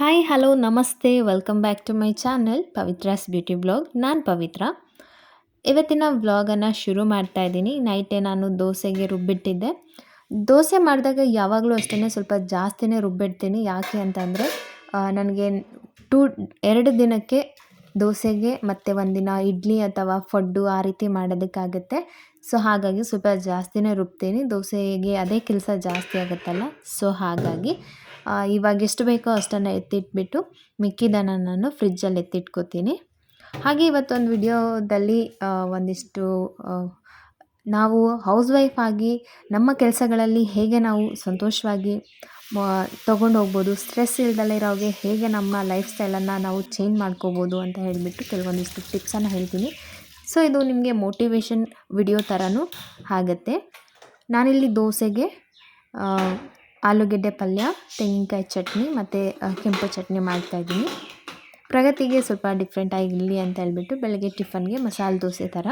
Hi hello ನಮಸ್ತೆ welcome back to my channel Pavitra's beauty blog. ನಾನು ಪವಿತ್ರ. ಇವತ್ತಿನ ವ್ಲಾಗನ್ನು ಶುರು ಮಾಡ್ತಾ ಇದ್ದೀನಿ. ನೈಟೇ ನಾನು ದೋಸೆಗೆ ರುಬ್ಬಿಟ್ಟಿದ್ದೆ. ದೋಸೆ ಮಾಡಿದಾಗ ಯಾವಾಗಲೂ ಅಷ್ಟೇ ಸ್ವಲ್ಪ ಜಾಸ್ತಿನೇ ರುಬ್ಬಿಡ್ತೀನಿ. ಯಾಕೆ ಅಂತಂದರೆ ನನಗೆ 2 ದಿನಕ್ಕೆ ದೋಸೆಗೆ ಮತ್ತು ಒಂದಿನ ಇಡ್ಲಿ ಅಥವಾ ಪಡ್ಡು ಆ ರೀತಿ ಮಾಡೋದಕ್ಕಾಗುತ್ತೆ. ಸೊ ಹಾಗಾಗಿ ಸ್ವಲ್ಪ ಜಾಸ್ತಿನೇ ರುಬ್ತೀನಿ. ದೋಸೆಗೆ ಅದೇ ಕೆಲಸ ಜಾಸ್ತಿ ಆಗುತ್ತಲ್ಲ, ಸೊ ಹಾಗಾಗಿ ಇವಾಗ ಎಷ್ಟು ಬೇಕೋ ಅಷ್ಟನ್ನು ಎತ್ತಿಟ್ಬಿಟ್ಟು ಮಿಕ್ಕಿದ್ದನ್ನು ನಾನು ಫ್ರಿಜ್ಜಲ್ಲಿ ಎತ್ತಿಟ್ಕೋತೀನಿ. ಹಾಗೆ ಇವತ್ತೊಂದು ವಿಡಿಯೋದಲ್ಲಿ ಒಂದಿಷ್ಟು ನಾವು ಹೌಸ್ ವೈಫ್ ಆಗಿ ನಮ್ಮ ಕೆಲಸಗಳಲ್ಲಿ ಹೇಗೆ ನಾವು ಸಂತೋಷವಾಗಿ ತೊಗೊಂಡು ಹೋಗ್ಬೋದು, ಸ್ಟ್ರೆಸ್ ಇಲ್ದಲೇ ಇರೋಗೆ ಹೇಗೆ ನಮ್ಮ ಲೈಫ್ ಸ್ಟೈಲನ್ನು ನಾವು ಚೇಂಜ್ ಮಾಡ್ಕೋಬೋದು ಅಂತ ಹೇಳಿಬಿಟ್ಟು ಕೆಲವೊಂದಿಷ್ಟು ಟಿಪ್ಸನ್ನು ಹೇಳ್ತೀನಿ. ಸೊ ಇದು ನಿಮಗೆ ಮೋಟಿವೇಶನ್ ವಿಡಿಯೋ ಥರನೂ ಆಗುತ್ತೆ. ನಾನಿಲ್ಲಿ ದೋಸೆಗೆ ಆಲೂಗೆಡ್ಡೆ ಪಲ್ಯ, ತೆಂಗಿನಕಾಯಿ ಚಟ್ನಿ ಮತ್ತು ಕೆಂಪು ಚಟ್ನಿ ಮಾಡ್ತಾಯಿದ್ದೀನಿ. ಪ್ರಗತಿಗೆ ಸ್ವಲ್ಪ ಡಿಫ್ರೆಂಟಾಗಿರಲಿ ಅಂತ ಹೇಳ್ಬಿಟ್ಟು ಬೆಳಗ್ಗೆ ಟಿಫನ್ಗೆ ಮಸಾಲೆ ದೋಸೆ ಥರ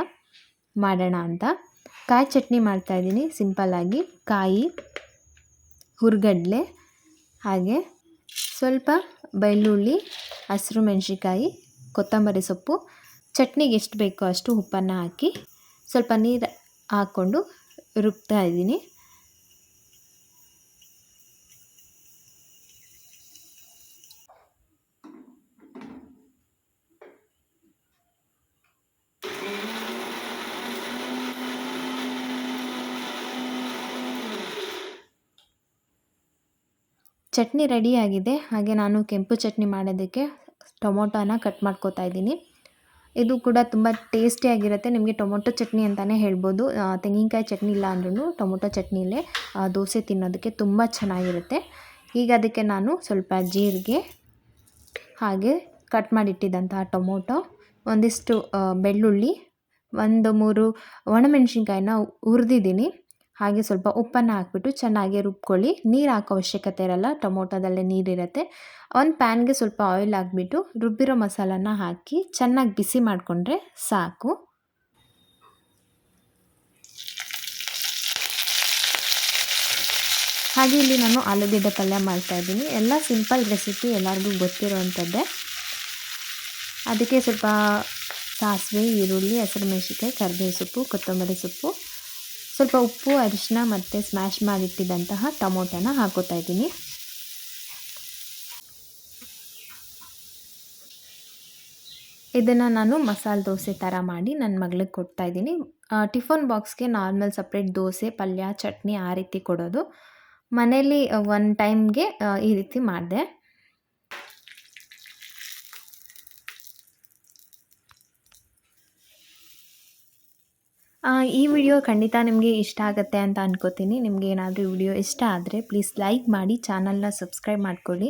ಮಾಡೋಣ ಅಂತ ಕಾಯಿ ಚಟ್ನಿ ಮಾಡ್ತಾಯಿದ್ದೀನಿ. ಸಿಂಪಲ್ಲಾಗಿ ಕಾಯಿ, ಹುರ್ಗಡ್ಲೆ, ಹಾಗೆ ಸ್ವಲ್ಪ ಬೆಳ್ಳುಳ್ಳಿ, ಹಸಿರು ಮೆಣಸಿನ್ಕಾಯಿ, ಕೊತ್ತಂಬರಿ ಸೊಪ್ಪು, ಚಟ್ನಿಗೆ ಎಷ್ಟು ಬೇಕೋ ಅಷ್ಟು ಉಪ್ಪನ್ನು ಹಾಕಿ ಸ್ವಲ್ಪ ನೀರು ಹಾಕ್ಕೊಂಡು ರುಬ್ತಾ ಇದ್ದೀನಿ. ಚಟ್ನಿ ರೆಡಿಯಾಗಿದೆ. ಹಾಗೆ ನಾನು ಕೆಂಪು ಚಟ್ನಿ ಮಾಡೋದಕ್ಕೆ ಟೊಮೊಟೊನ ಕಟ್ ಮಾಡ್ಕೋತಾ ಇದ್ದೀನಿ. ಇದು ಕೂಡ ತುಂಬ ಟೇಸ್ಟಿಯಾಗಿರುತ್ತೆ. ನಿಮಗೆ ಟೊಮೊಟೊ ಚಟ್ನಿ ಅಂತಲೇ ಹೇಳ್ಬೋದು. ತೆಂಗಿನಕಾಯಿ ಚಟ್ನಿ ಇಲ್ಲ ಅಂದ್ರೂ ಟೊಮೊಟೊ ಚಟ್ನಿಲೇ ದೋಸೆ ತಿನ್ನೋದಕ್ಕೆ ತುಂಬ ಚೆನ್ನಾಗಿರುತ್ತೆ. ಈಗ ಅದಕ್ಕೆ ನಾನು ಸ್ವಲ್ಪ ಜೀರಿಗೆ, ಹಾಗೆ ಕಟ್ ಮಾಡಿಟ್ಟಿದ್ದಂತಹ ಟೊಮೊಟೊ, ಒಂದಿಷ್ಟು ಬೆಳ್ಳುಳ್ಳಿ, 1-3 ಒಣಮೆಣಸಿನ್ಕಾಯಿನ ಹುರಿದಿದ್ದೀನಿ. ಹಾಗೆ ಸ್ವಲ್ಪ ಉಪ್ಪನ್ನು ಹಾಕ್ಬಿಟ್ಟು ಚೆನ್ನಾಗಿ ರುಬ್ಕೊಳ್ಳಿ. ನೀರು ಹಾಕೋ ಅವಶ್ಯಕತೆ ಇರಲ್ಲ, ಟೊಮೊಟೊದಲ್ಲೇ ನೀರಿರುತ್ತೆ. ಒಂದು ಪ್ಯಾನ್ಗೆ ಸ್ವಲ್ಪ ಆಯಿಲ್ ಹಾಕ್ಬಿಟ್ಟು ರುಬ್ಬಿರೋ ಮಸಾಲನ ಹಾಕಿ ಚೆನ್ನಾಗಿ ಬಿಸಿ ಮಾಡಿಕೊಂಡ್ರೆ ಸಾಕು. ಹಾಗೆ ಇಲ್ಲಿ ನಾನು ಆಲೂಗೆಡ್ಡೆ ಪಲ್ಯ ಮಾಡ್ತಾಯಿದ್ದೀನಿ. ಎಲ್ಲ ಸಿಂಪಲ್ ರೆಸಿಪಿ, ಎಲ್ಲರಿಗೂ ಗೊತ್ತಿರೋವಂಥದ್ದೇ. ಅದಕ್ಕೆ ಸ್ವಲ್ಪ ಸಾಸಿವೆ, ಈರುಳ್ಳಿ, ಹಸಿರು ಮೆಣಸಿನ್ಕಾಯಿ, ಕರಿಬೇವು ಸೊಪ್ಪು, ಕೊತ್ತಂಬರಿ ಸೊಪ್ಪು, ಸ್ವಲ್ಪ ಉಪ್ಪು, ಅರಿಶಿನ ಮತ್ತು ಸ್ಮ್ಯಾಶ್ ಮಾಡಿಟ್ಟಿದ್ದಂತಹ ಟೊಮೊಟೊನ ಹಾಕೋತಾ ಇದ್ದೀನಿ. ಇದನ್ನು ನಾನು ಮಸಾಲೆ ದೋಸೆ ಥರ ಮಾಡಿ ನನ್ನ ಮಗಳಿಗೆ ಕೊಡ್ತಾಯಿದ್ದೀನಿ. ಟಿಫನ್ ಬಾಕ್ಸ್ಗೆ ನಾರ್ಮಲ್ ಸಪ್ರೇಟ್ ದೋಸೆ, ಪಲ್ಯ, ಚಟ್ನಿ ಆ ರೀತಿ ಕೊಡೋದು. ಮನೇಲಿ ಒಂದು ಟೈಮ್ಗೆ ಈ ರೀತಿ ಮಾಡಿದೆ. ಈ ವಿಡಿಯೋ ಖಂಡಿತ ನಿಮಗೆ ಇಷ್ಟ ಆಗುತ್ತೆ ಅಂತ ಅನ್ಕೋತೀನಿ. ನಿಮಗೆ ಏನಾದರೂ ವಿಡಿಯೋ ಇಷ್ಟ ಆದರೆ ಪ್ಲೀಸ್ ಲೈಕ್ ಮಾಡಿ, ಚಾನಲ್ನ ಸಬ್ಸ್ಕ್ರೈಬ್ ಮಾಡ್ಕೊಳ್ಳಿ.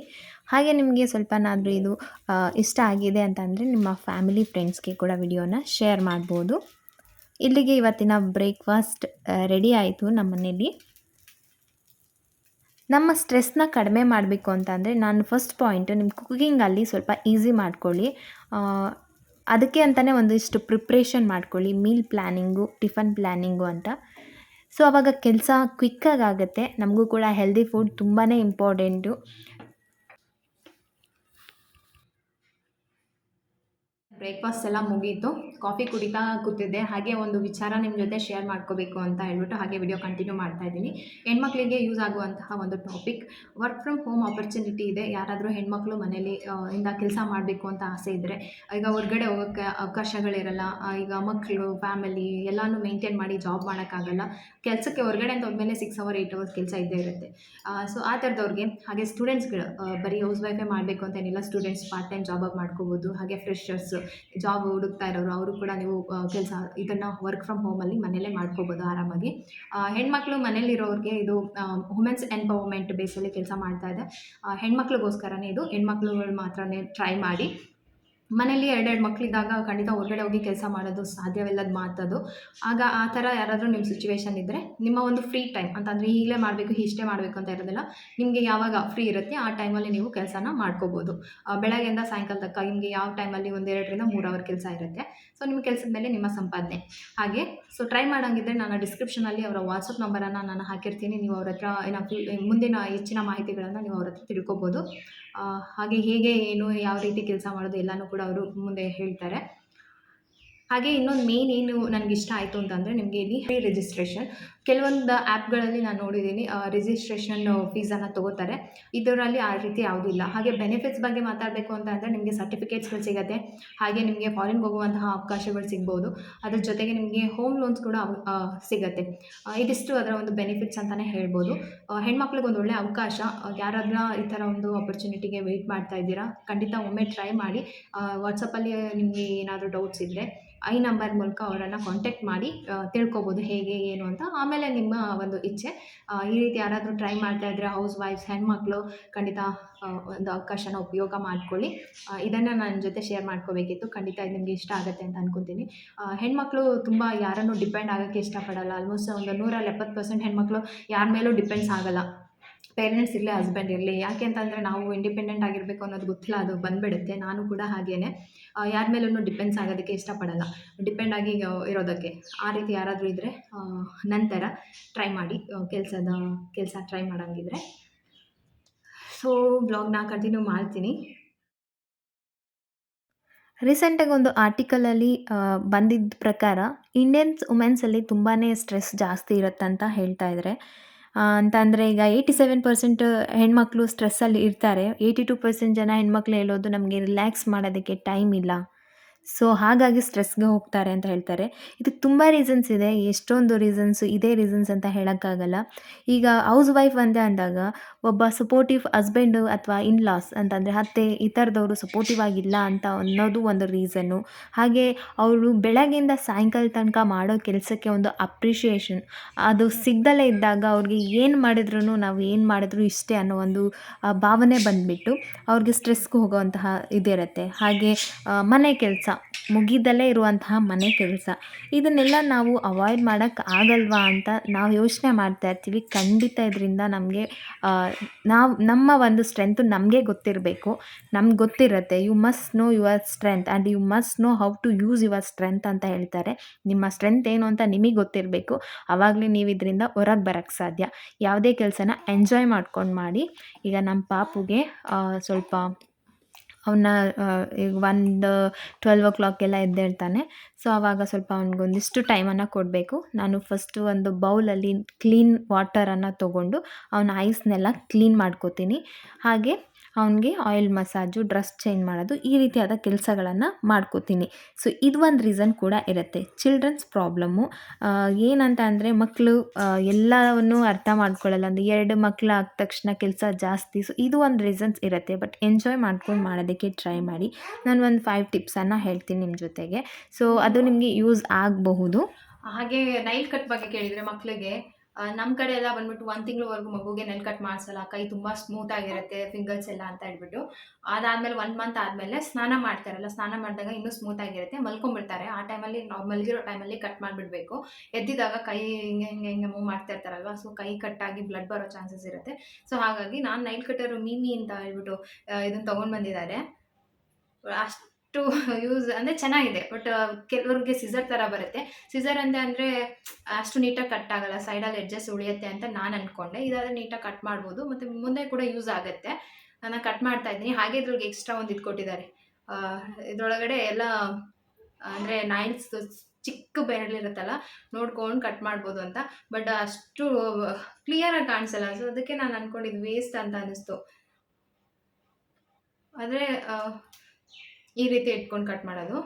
ಹಾಗೆ ನಿಮಗೆ ಸ್ವಲ್ಪನಾದರೂ ಇದು ಇಷ್ಟ ಆಗಿದೆ ಅಂತಂದರೆ ನಿಮ್ಮ ಫ್ಯಾಮಿಲಿ ಫ್ರೆಂಡ್ಸ್ಗೆ ಕೂಡ ವಿಡಿಯೋನ ಶೇರ್ ಮಾಡ್ಬೋದು. ಇಲ್ಲಿಗೆ ಇವತ್ತಿನ ಬ್ರೇಕ್ಫಾಸ್ಟ್ ರೆಡಿ ಆಯಿತು ನಮ್ಮ ಮನೇಲಿ. ನಮ್ಮ ಸ್ಟ್ರೆಸ್ನ ಕಡಿಮೆ ಮಾಡಬೇಕು ಅಂತಂದರೆ ನಾನು ಫಸ್ಟ್ ಪಾಯಿಂಟು, ನಿಮ್ಮ ಕುಕ್ಕಿಂಗಲ್ಲಿ ಸ್ವಲ್ಪ ಈಸಿ ಮಾಡ್ಕೊಳ್ಳಿ. ಅದಕ್ಕೆ ಅಂತಲೇ ಒಂದಿಷ್ಟು ಪ್ರಿಪ್ರೇಷನ್ ಮಾಡ್ಕೊಳ್ಳಿ, ಮೀಲ್ ಪ್ಲ್ಯಾನಿಂಗು, ಟಿಫನ್ ಪ್ಲ್ಯಾನಿಂಗು ಅಂತ. ಸೊ ಆವಾಗ ಕೆಲಸ ಕ್ವಿಕ್ಕಾಗಿ ಆಗುತ್ತೆ. ನಮಗೂ ಕೂಡ ಹೆಲ್ದಿ ಫುಡ್ ತುಂಬಾ ಇಂಪಾರ್ಟೆಂಟು. ಬ್ರೇಕ್ಫಾಸ್ಟ್ ಎಲ್ಲ ಮುಗೀತು, ಕಾಫಿ ಕುಡಿತಾ ಕೂತಿದ್ದೆ. ಹಾಗೆ ಒಂದು ವಿಚಾರ ನಿಮ್ಮ ಜೊತೆ ಶೇರ್ ಮಾಡ್ಕೋಬೇಕು ಅಂತ ಹೇಳ್ಬಿಟ್ಟು ಹಾಗೆ ವಿಡಿಯೋ ಕಂಟಿನ್ಯೂ ಮಾಡ್ತಾ ಇದ್ದೀನಿ. ಹೆಣ್ಮಕ್ಳಿಗೆ ಯೂಸ್ ಆಗುವಂತಹ ಒಂದು topic, work from home opportunity ಇದೆ. ಯಾರಾದರೂ ಹೆಣ್ಮಕ್ಳು ಮನೇಲಿ ಇಂದ ಕೆಲಸ ಮಾಡಬೇಕು ಅಂತ ಆಸೆ ಇದ್ದರೆ, ಈಗ ಹೊರಗಡೆ ಹೋಗೋಕ್ಕೆ ಅವಕಾಶಗಳಿರಲ್ಲ. ಈಗ ಮಕ್ಕಳು, ಫ್ಯಾಮಿಲಿ ಎಲ್ಲನೂ ಮೇಂಟೈನ್ ಮಾಡಿ ಜಾಬ್ ಮಾಡೋಕ್ಕಾಗಲ್ಲ. ಕೆಲಸಕ್ಕೆ ಹೊರಗಡೆ ಅಂತ ಹೋದ್ಮೇಲೆ 6 hours 8 hours ಕೆಲಸ ಇದ್ದೇ ಇರುತ್ತೆ. ಸೊ ಆ ಥರದವ್ರಿಗೆ, ಹಾಗೆ ಸ್ಟೂಡೆಂಟ್ಸ್ಗಳು ಬರೀ ಹೌಸ್ ವೈಫೇ ಮಾಡಬೇಕು ಅಂತೇನಿಲ್ಲ. ಸ್ಟೂಡೆಂಟ್ಸ್ ಪಾರ್ಟ್ ಟೈಮ್ ಜಾಬಾಗಿ ಮಾಡ್ಕೋಬೋದು. ಹಾಗೆ ಫ್ರೆಶರ್ಸ್, ಜಾಬ್ ಹುಡುಕ್ತಾ ಇರೋರು, ಅವರು ಕೂಡ ನೀವು ಕೆಲಸ ಇದನ್ನು ವರ್ಕ್ ಫ್ರಮ್ ಹೋಮಲ್ಲಿ ಮನೇಲೇ ಮಾಡ್ಕೋಬೋದು ಆರಾಮಾಗಿ. ಹೆಣ್ಮಕ್ಳು ಮನೇಲಿರೋರಿಗೆ ಇದು ವುಮೆನ್ಸ್ ಎಂಪವರ್ಮೆಂಟ್ ಬೇಸಲ್ಲಿ ಕೆಲಸ ಮಾಡ್ತಾ ಇದೆ. ಹೆಣ್ಮಕ್ಳಿಗೋಸ್ಕರನೇ ಇದು. ಹೆಣ್ಮಕ್ಳುಗಳು ಮಾತ್ರನೇ ಟ್ರೈ ಮಾಡಿ. ಮನೇಲಿ 2 ಮಕ್ಕಳಿದ್ದಾಗ ಖಂಡಿತ ಹೊರಗಡೆ ಹೋಗಿ ಕೆಲಸ ಮಾಡೋದು ಸಾಧ್ಯವಿಲ್ಲದ ಮಾತದು. ಆಗ ಆ ಥರ ಯಾರಾದರೂ ನಿಮ್ಮ ಸಿಚುವೇಶನ್ ಇದ್ದರೆ, ನಿಮ್ಮ ಒಂದು ಫ್ರೀ ಟೈಮ್ ಅಂತಂದರೆ ಈಗಲೇ ಮಾಡಬೇಕು, ಇಷ್ಟೇ ಮಾಡಬೇಕು ಅಂತ ಇರೋದಿಲ್ಲ. ನಿಮಗೆ ಯಾವಾಗ ಫ್ರೀ ಇರುತ್ತೆ ಆ ಟೈಮಲ್ಲಿ ನೀವು ಕೆಲಸನ ಮಾಡ್ಕೋಬೋದು. ಬೆಳಗ್ಗೆಯಿಂದ ಸಾಯಂಕಾಲ ತನಕ ನಿಮಗೆ ಯಾವ ಟೈಮಲ್ಲಿ 1-2 ರಿಂದ 3 hour ಕೆಲಸ ಇರುತ್ತೆ. ಸೊ ನಿಮ್ಮ ಕೆಲಸದ ಮೇಲೆ ನಿಮ್ಮ ಸಂಪಾದನೆ. ಹಾಗೆ ಸೊ ಟ್ರೈ ಮಾಡೋಂಗಿದ್ರೆ ನಾನು ಡಿಸ್ಕ್ರಿಪ್ಷನಲ್ಲಿ ಅವರ ವಾಟ್ಸಪ್ ನಂಬರನ್ನು ನಾನು ಹಾಕಿರ್ತೀನಿ. ನೀವು ಅವ್ರ ಹತ್ರ ಮುಂದಿನ ಹೆಚ್ಚಿನ ಮಾಹಿತಿಗಳನ್ನು ನೀವು ಅವ್ರ ಹತ್ರ ತಿಳ್ಕೊಬೋದು. ಹಾಗೆ ಹೇಗೆ ಏನು ಯಾವ ರೀತಿ ಕೆಲಸ ಮಾಡೋದು ಎಲ್ಲನೂ ಕೂಡ ಅವರು ಮುಂದೆ ಹೇಳ್ತಾರೆ. ಹಾಗೆ ಇನ್ನೊಂದು ಮೇನ್ ಏನು ನನಗಿಷ್ಟ ಆಯಿತು ಅಂತಂದರೆ ನಿಮಗೆ ಇಲ್ಲಿ ಫ್ರೀ ರಿಜಿಸ್ಟ್ರೇಷನ್. ಕೆಲವೊಂದು ಆ್ಯಪ್ಗಳಲ್ಲಿ ನಾನು ನೋಡಿದ್ದೀನಿ ರಿಜಿಸ್ಟ್ರೇಷನ್ ಫೀಸನ್ನು ತೊಗೋತಾರೆ. ಇದರಲ್ಲಿ ಆ ರೀತಿ ಯಾವುದೂ ಇಲ್ಲ. ಹಾಗೆ ಬೆನಿಫಿಟ್ಸ್ ಬಗ್ಗೆ ಮಾತಾಡಬೇಕು ಅಂತ ಅಂದರೆ ನಿಮಗೆ ಸರ್ಟಿಫಿಕೇಟ್ಸ್ಗಳು ಸಿಗುತ್ತೆ. ಹಾಗೆ ನಿಮಗೆ ಫಾರಿನ್ಗೆ ಹೋಗುವಂತಹ ಅವಕಾಶಗಳು ಸಿಗ್ಬೋದು. ಅದ್ರ ಜೊತೆಗೆ ನಿಮಗೆ ಹೋಮ್ ಲೋನ್ಸ್ ಕೂಡ ಸಿಗುತ್ತೆ. ಇದಿಷ್ಟು ಅದರ ಒಂದು ಬೆನಿಫಿಟ್ಸ್ ಅಂತಲೇ ಹೇಳ್ಬೋದು. ಹೆಣ್ಮಕ್ಳಿಗೆ ಒಂದು ಒಳ್ಳೆಯ ಅವಕಾಶ. ಯಾರಾದ್ರೂ ಈ ಥರ ಒಂದು ಆಪರ್ಚುನಿಟಿಗೆ ವೆಯ್ಟ್ ಮಾಡ್ತಾ ಇದ್ದೀರಾ, ಖಂಡಿತ ಒಮ್ಮೆ ಟ್ರೈ ಮಾಡಿ. ವಾಟ್ಸಪ್ಪಲ್ಲಿ ನಿಮಗೆ ಏನಾದರೂ ಡೌಟ್ಸ್ ಇದ್ದರೆ ಈ ನಂಬರ್ ಮೂಲಕ ಅವರನ್ನು ಕಾಂಟ್ಯಾಕ್ಟ್ ಮಾಡಿ ತಿಳ್ಕೊಬೋದು ಹೇಗೆ ಏನು ಅಂತ. ಆಮೇಲೆ ನಿಮ್ಮ ಒಂದು ಇಚ್ಛೆ. ಈ ರೀತಿ ಯಾರಾದರೂ ಟ್ರೈ ಮಾಡ್ತಾ ಇದ್ದರೆ ಹೌಸ್ ವೈಫ್ಸ್ ಹೆಣ್ಮಕ್ಳು ಖಂಡಿತ ಒಂದು ಅವಕಾಶನ ಉಪಯೋಗ ಮಾಡ್ಕೊಳ್ಳಿ. ಇದನ್ನು ನನ್ನ ಜೊತೆ ಶೇರ್ ಮಾಡ್ಕೋಬೇಕಿತ್ತು. ಖಂಡಿತ ಇದು ನಿಮಗೆ ಇಷ್ಟ ಆಗುತ್ತೆ ಅಂತ ಅಂದ್ಕೊತೀನಿ. ಹೆಣ್ಮಕ್ಳು ತುಂಬ ಯಾರನ್ನೂ ಡಿಪೆಂಡ್ ಆಗೋಕ್ಕೆ ಇಷ್ಟಪಡಲ್ಲ. ಆಲ್ಮೋಸ್ಟ್ ಒಂದು 170% ಹೆಣ್ಮಕ್ಳು ಯಾರ ಮೇಲೂ ಡಿಪೆಂಡ್ಸ್ ಆಗಲ್ಲ. ಪೇರೆಂಟ್ಸ್ ಇರಲಿ, ಹಸ್ಬೆಂಡ್ ಇರಲಿ. ಯಾಕೆ ಅಂತಂದರೆ ನಾವು ಇಂಡಿಪೆಂಡೆಂಟ್ ಆಗಿರಬೇಕು ಅನ್ನೋದು ಗೊತ್ತಿಲ್ಲ, ಅದು ಬಂದುಬಿಡುತ್ತೆ. ನಾನು ಕೂಡ ಹಾಗೇನೆ ಯಾರ ಮೇಲೂ ಡಿಪೆಂಡ್ಸ್ ಆಗೋದಕ್ಕೆ ಇಷ್ಟಪಡಲ್ಲ, ಡಿಪೆಂಡ್ ಆಗಿ ಇರೋದಕ್ಕೆ. ಆ ರೀತಿ ಯಾರಾದರೂ ಇದ್ದರೆ ನಂತರ ಟ್ರೈ ಮಾಡಿ, ಕೆಲಸ ಟ್ರೈ ಮಾಡೋಂಗಿದ್ರೆ. ಸೊ ಬ್ಲಾಗ್ನ ಕಂಟಿನ್ಯೂ ಮಾಡ್ತೀನಿ. ರೀಸೆಂಟಾಗಿ ಒಂದು ಆರ್ಟಿಕಲಲ್ಲಿ ಬಂದಿದ್ದ ಪ್ರಕಾರ ಇಂಡಿಯನ್ಸ್ ವುಮೆನ್ಸಲ್ಲಿ ತುಂಬಾ ಸ್ಟ್ರೆಸ್ ಜಾಸ್ತಿ ಇರುತ್ತಂತ ಹೇಳ್ತಾ ಇದ್ದಾರೆ. ಅಂತಂದರೆ ಈಗ 87% ಹೆಣ್ಮಕ್ಳು ಸ್ಟ್ರೆಸ್ಸಲ್ಲಿ ಇರ್ತಾರೆ. 82% ಜನ ಹೆಣ್ಮಕ್ಳು ಹೇಳೋದು ನಮಗೆ ರಿಲ್ಯಾಕ್ಸ್ ಮಾಡೋದಕ್ಕೆ ಟೈಮ್ ಇಲ್ಲ, ಸೊ ಹಾಗಾಗಿ ಸ್ಟ್ರೆಸ್ಗೆ ಹೋಗ್ತಾರೆ ಅಂತ ಹೇಳ್ತಾರೆ. ಇದಕ್ಕೆ ತುಂಬ ರೀಸನ್ಸ್ ಇದೆ. ಎಷ್ಟೊಂದು ರೀಸನ್ಸು, ಇದೇ ರೀಸನ್ಸ್ ಅಂತ ಹೇಳೋಕ್ಕಾಗಲ್ಲ. ಈಗ ಹೌಸ್ ವೈಫ್ ಅಂತ ಅಂದಾಗ ಒಬ್ಬ ಸಪೋರ್ಟಿವ್ ಹಸ್ಬೆಂಡು ಅಥವಾ ಇನ್ಲಾಸ್ ಅಂತಂದರೆ ಅತ್ತೆ ಈ ಥರದವರು ಸಪೋರ್ಟಿವ್ ಆಗಿಲ್ಲ ಅಂತ ಅನ್ನೋದು ಒಂದು ರೀಸನ್ನು. ಹಾಗೆ ಅವರು ಬೆಳಗ್ಗೆಯಿಂದ ಸಾಯಂಕಾಲ ತನಕ ಮಾಡೋ ಕೆಲಸಕ್ಕೆ ಒಂದು ಅಪ್ರಿಷಿಯೇಷನ್ ಅದು ಸಿಗದಲೇ ಇದ್ದಾಗ ಅವ್ರಿಗೆ ಏನು ಮಾಡಿದ್ರು ನಾವು ಏನು ಮಾಡಿದ್ರು ಇಷ್ಟೇ ಅನ್ನೋ ಒಂದು ಭಾವನೆ ಬಂದುಬಿಟ್ಟು ಅವ್ರಿಗೆ ಸ್ಟ್ರೆಸ್ಗೆ ಹೋಗೋವಂತಹ ಇದಿರುತ್ತೆ. ಹಾಗೆ ಮನೆ ಕೆಲಸ ಮುಗಿದಲ್ಲೇ ಇರುವಂತಹ ಮನೆ ಕೆಲಸ, ಇದನ್ನೆಲ್ಲ ನಾವು ಅವಾಯ್ಡ್ ಮಾಡೋಕ್ಕೆ ಆಗಲ್ವಾ ಅಂತ ನಾವು ಯೋಚನೆ ಮಾಡ್ತಾ ಇರ್ತೀವಿ. ಖಂಡಿತ ಇದರಿಂದ ನಮಗೆ ನಮ್ಮ ಒಂದು ಸ್ಟ್ರೆಂತು ನಮಗೆ ಗೊತ್ತಿರಬೇಕು. ನಮ್ಗೆ ಗೊತ್ತಿರುತ್ತೆ. You must know your strength and you must know how to use your strength ಅಂತ ಹೇಳ್ತಾರೆ. ನಿಮ್ಮ ಸ್ಟ್ರೆಂತ್ ಏನು ಅಂತ ನಿಮಗೆ ಗೊತ್ತಿರಬೇಕು. ಆವಾಗಲೇ ನೀವು ಇದರಿಂದ ಹೊರಗೆ ಬರೋಕ್ಕೆ ಸಾಧ್ಯ. ಯಾವುದೇ ಕೆಲಸನ ಎಂಜಾಯ್ ಮಾಡ್ಕೊಂಡು ಮಾಡಿ. ಈಗ ನಮ್ಮ ಪಾಪುಗೆ ಸ್ವಲ್ಪ ಅವನ್ನ ಈಗ 12 ಎಲ್ಲ ಎದ್ದೇಳ್ತಾನೆ. ಸೊ ಆವಾಗ ಸ್ವಲ್ಪ ಅವ್ನಿಗೊಂದಿಷ್ಟು ಟೈಮನ್ನು ಕೊಡಬೇಕು. ನಾನು ಫಸ್ಟು ಒಂದು ಬೌಲಲ್ಲಿ ಕ್ಲೀನ್ ವಾಟರನ್ನು ತೊಗೊಂಡು ಅವನ ಐಸ್ನೆಲ್ಲ ಕ್ಲೀನ್ ಮಾಡ್ಕೋತೀನಿ. ಹಾಗೆ ಅವನಿಗೆ ಆಯಿಲ್ ಮಸಾಜು, ಡ್ರೆಸ್ ಚೇಂಜ್ ಮಾಡೋದು, ಈ ರೀತಿಯಾದ ಕೆಲಸಗಳನ್ನು ಮಾಡ್ಕೋತೀನಿ. ಸೊ ಇದು ಒಂದು ರೀಸನ್ ಕೂಡ ಇರುತ್ತೆ. ಚಿಲ್ಡ್ರನ್ಸ್ ಪ್ರಾಬ್ಲಮ್ಮು ಏನಂತ ಅಂದರೆ ಮಕ್ಕಳು ಎಲ್ಲವನ್ನೂ ಅರ್ಥ ಮಾಡ್ಕೊಳ್ಳಲ್ಲ. ಒಂದು 2 ಮಕ್ಕಳು ಆದ ತಕ್ಷಣ ಕೆಲಸ ಜಾಸ್ತಿ. ಸೊ ಇದು ಒಂದು ರೀಸನ್ಸ್ ಇರುತ್ತೆ. ಬಟ್ ಎಂಜಾಯ್ ಮಾಡ್ಕೊಂಡು ಮಾಡೋದಕ್ಕೆ ಟ್ರೈ ಮಾಡಿ. ನಾನು ಒಂದು 5 ಟಿಪ್ಸನ್ನು ಹೇಳ್ತೀನಿ ನಿಮ್ಮ ಜೊತೆಗೆ. ಸೊ ಅದು ನಿಮಗೆ ಯೂಸ್ ಆಗಬಹುದು. ಹಾಗೆ ನೈಲ್ ಕಟ್ ಬಗ್ಗೆ ಕೇಳಿದರೆ ಮಕ್ಕಳಿಗೆ ನಮ್ಮ ಕಡೆ ಎಲ್ಲ ಬಂದ್ಬಿಟ್ಟು 1 ತಿಂಗಳವರೆಗೂ ಮಗುಗೆ ನೈಲ್ ಕಟ್ ಮಾಡಿಸಲ್ಲ. ಕೈ ತುಂಬ ಸ್ಮೂತ್ ಆಗಿರುತ್ತೆ, ಫಿಂಗರ್ಸ್ ಎಲ್ಲ ಅಂತ ಹೇಳ್ಬಿಟ್ಟು. ಅದಾದಮೇಲೆ 1 ಮಂತ್ ಆದಮೇಲೆ ಸ್ನಾನ ಮಾಡ್ತಾರಲ್ಲ, ಸ್ನಾನ ಮಾಡಿದಾಗ ಇನ್ನೂ ಸ್ಮೂತ್ ಆಗಿರುತ್ತೆ, ಮಲ್ಕೊಂಡ್ಬಿಡ್ತಾರೆ. ಆ ಟೈಮಲ್ಲಿ ನಾವು ಮಲಗಿರೋ ಟೈಮಲ್ಲಿ ಕಟ್ ಮಾಡಿಬಿಡ್ಬೇಕು. ಎದ್ದಿದಾಗ ಕೈ ಹಿಂಗೆ ಮೂವ್ ಮಾಡ್ತಾ ಇರ್ತಾರಲ್ವ, ಸೊ ಕೈ ಕಟ್ಟಾಗಿ ಬ್ಲಡ್ ಬರೋ ಚಾನ್ಸಸ್ ಇರುತ್ತೆ. ಸೊ ಹಾಗಾಗಿ ನಾನು ನೈಲ್ ಕಟ್ಟರು ಮೀಮಿ ಅಂತ ಹೇಳ್ಬಿಟ್ಟು ಇದನ್ನು ತೊಗೊಂಡು ಬಂದಿದ್ದಾರೆ. ಅಷ್ಟು ಯೂಸ್ ಅಂದರೆ ಚೆನ್ನಾಗಿದೆ. ಬಟ್ ಕೆಲವ್ರಿಗೆ ಸಿಸರ್ ಥರ ಬರುತ್ತೆ. ಸಿಸರ್ ಅಂದರೆ ಅಷ್ಟು ನೀಟಾಗಿ ಕಟ್ ಆಗಲ್ಲ, ಸೈಡಲ್ಲಿ ಎಡ್ಜಸ್ ಉಳಿಯುತ್ತೆ ಅಂತ ನಾನು ಅಂದ್ಕೊಂಡೆ. ಇದಾದರೆ ನೀಟಾಗಿ ಕಟ್ ಮಾಡ್ಬೋದು ಮತ್ತು ಮುಂದೆ ಕೂಡ ಯೂಸ್ ಆಗುತ್ತೆ. ನಾನು ಕಟ್ ಮಾಡ್ತಾ ಇದ್ದೀನಿ. ಹಾಗೆ ಇದ್ರೊಳಗೆ ಎಕ್ಸ್ಟ್ರಾ ಒಂದು ಇದು ಕೊಟ್ಟಿದ್ದಾರೆ. ಇದರೊಳಗಡೆ ಎಲ್ಲ ಅಂದರೆ ನೈಲ್ಸ್ ಚಿಕ್ಕ ಬೆರಳಿರುತ್ತಲ್ಲ, ನೋಡ್ಕೊಂಡು ಕಟ್ ಮಾಡ್ಬೋದು ಅಂತ. ಬಟ್ ಅಷ್ಟು ಕ್ಲಿಯರಾಗಿ ಕಾಣಿಸಲ್ಲ. ಸೊ ಅದಕ್ಕೆ ನಾನು ಅಂದ್ಕೊಂಡಿದ್ದು ವೇಸ್ಟ್ ಅಂತ ಅನ್ನಿಸ್ತು. ಆದರೆ ಈ ರೀತಿ ಇಟ್ಕೊಂಡು ಕಟ್ ಮಾಡೋದು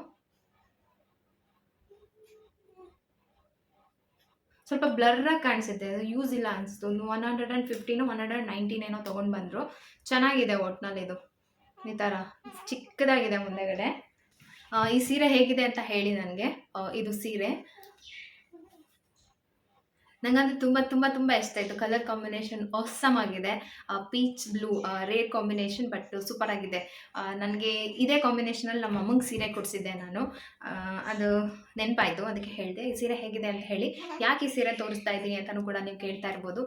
ಸ್ವಲ್ಪ ಬ್ಲರ್ರಾಗಿ ಕಾಣಿಸುತ್ತೆ. ಅದು ಯೂಸ್ ಇಲ್ಲ ಅನಿಸ್ತು. 115 119 ಏನೋ ತೊಗೊಂಡು ಬಂದರು. ಚೆನ್ನಾಗಿದೆ ಒಟ್ಟಿನಲ್ಲಿ. ಇದು ಈ ಥರ ಚಿಕ್ಕದಾಗಿದೆ ಮುಂದೆಗಡೆ. ಈ ಸೀರೆ ಹೇಗಿದೆ ಅಂತ ಹೇಳಿ ನನಗೆ. ಇದು ಸೀರೆ ನನಗಂತೂ ತುಂಬ ತುಂಬ ತುಂಬ ಇಷ್ಟ ಆಯಿತು. ಕಲರ್ ಕಾಂಬಿನೇಷನ್ ಆಸಮ್ ಆಗಿದೆ. Peach blue rare combination, but super ಆಗಿದೆ. ನನಗೆ ಇದೇ ಕಾಂಬಿನೇಷನಲ್ಲಿ ನಮ್ಮ ಅಮ್ಮಂಗೆ ಸೀರೆ ಕೊಡಿಸಿದ್ದೆ ನಾನು. ಅದು ನೆನಪಾಯಿತು, ಅದಕ್ಕೆ ಹೇಳಿದೆ ಈ ಸೀರೆ ಹೇಗಿದೆ ಅಂತ ಹೇಳಿ. ಯಾಕೆ ಈ ಸೀರೆ ತೋರಿಸ್ತಾ ಇದ್ದೀನಿ ಅಂತಲೂ ಕೂಡ ನೀವು ಕೇಳ್ತಾ ಇರ್ಬೋದು.